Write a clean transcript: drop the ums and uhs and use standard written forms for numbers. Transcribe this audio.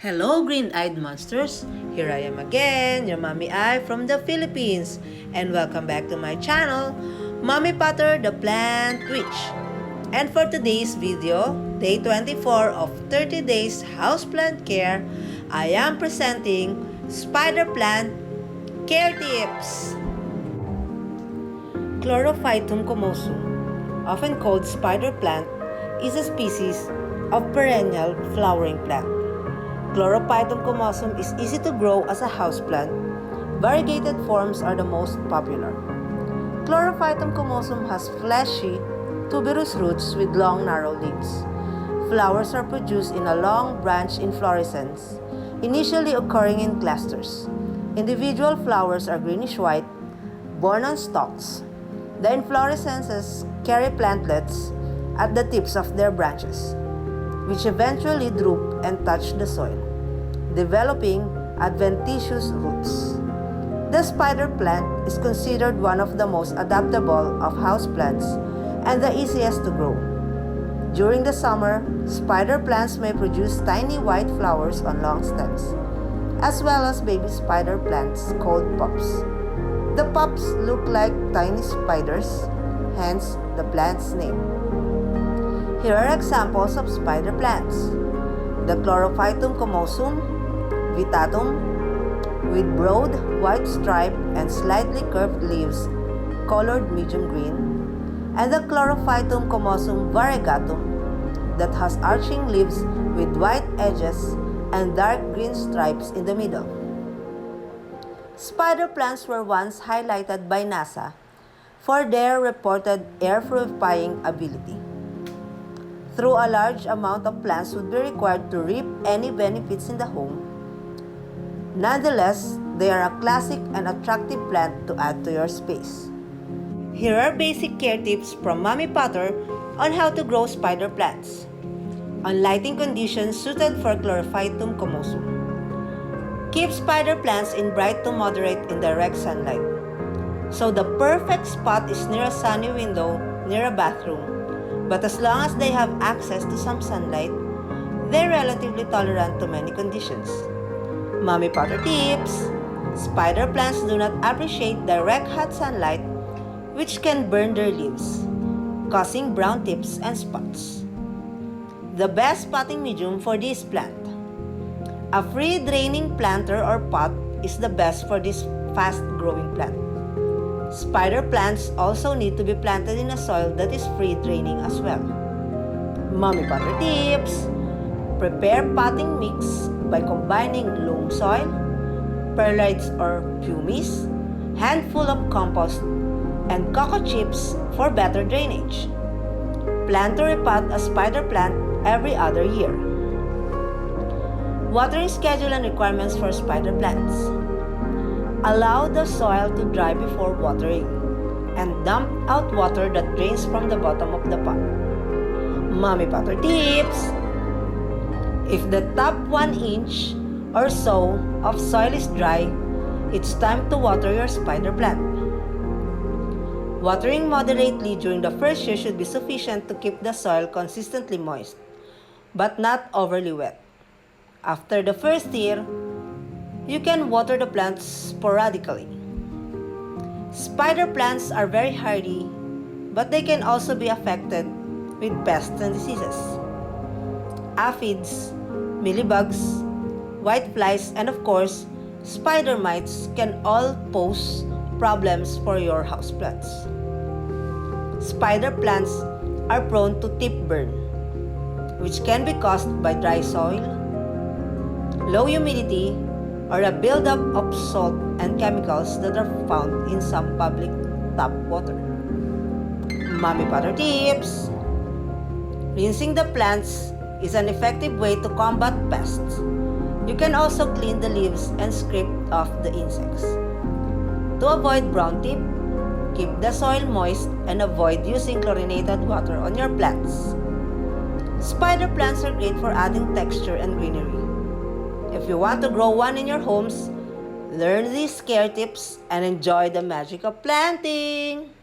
Hello, green-eyed monsters! Here I am again, your Mommy Eye from the Philippines. And welcome back to my channel, Mommy Potter the Plant Witch. And for today's video, day 24 of 30 days houseplant care, I am presenting spider plant care tips. Chlorophytum comosum, often called spider plant, is a species of perennial flowering plant. Chlorophytum comosum is easy to grow as a houseplant. Variegated forms are the most popular. Chlorophytum comosum has fleshy, tuberous roots with long, narrow leaves. Flowers are produced in a long branch inflorescence, initially occurring in clusters. Individual flowers are greenish-white, borne on stalks. The inflorescences carry plantlets at the tips of their branches, which eventually droop and touch the soil, developing adventitious roots. The spider plant is considered one of the most adaptable of houseplants and the easiest to grow. During the summer, spider plants may produce tiny white flowers on long stems, as well as baby spider plants called pups. The pups look like tiny spiders, hence the plant's name. Here are examples of spider plants. The Chlorophytum comosum, vittatum, with broad white stripe and slightly curved leaves colored medium green, and the Chlorophytum comosum variegatum that has arching leaves with white edges and dark green stripes in the middle. Spider plants were once highlighted by NASA for their reported air purifying ability. Though a large amount of plants would be required to reap any benefits in the home, nonetheless, they are a classic and attractive plant to add to your space. Here are basic care tips from Mommy Potter on how to grow spider plants. On lighting conditions suited for Chlorophytum comosum. Keep spider plants in bright to moderate indirect sunlight. So the perfect spot is near a sunny window near a bathroom. But as long as they have access to some sunlight, they're relatively tolerant to many conditions. Mommy Potter tips: spider plants do not appreciate direct hot sunlight, which can burn their leaves, causing brown tips and spots. The best potting medium for this plant. A free draining planter or pot is the best for this fast-growing plant. Spider plants also need to be planted in a soil that is free draining as well. Mommy Potter tips: prepare potting mix by combining loam soil, perlite or pumice, handful of compost, and cocoa chips for better drainage. Plan to repot a spider plant every other year. Watering schedule and requirements for spider plants. Allow the soil to dry before watering, and dump out water that drains from the bottom of the pot. Mommy Potter tips: if the top 1 inch or so of soil is dry, it's time to water your spider plant. Watering moderately during the first year should be sufficient to keep the soil consistently moist, but not overly wet. After the first year, you can water the plants sporadically. Spider plants are very hardy, but they can also be affected with pests and diseases. Aphids, mealybugs, whiteflies, and of course, spider mites can all pose problems for your houseplants. Spider plants are prone to tip burn, which can be caused by dry soil, low humidity, or a buildup of salt and chemicals that are found in some public tap water. Mommy Potter tips: rinsing the plants is an effective way to combat pests. You can also clean the leaves and scrape off the insects. To avoid brown tip, keep the soil moist and avoid using chlorinated water on your plants. Spider plants are great for adding texture and greenery. If you want to grow one in your homes, learn these care tips and enjoy the magic of planting!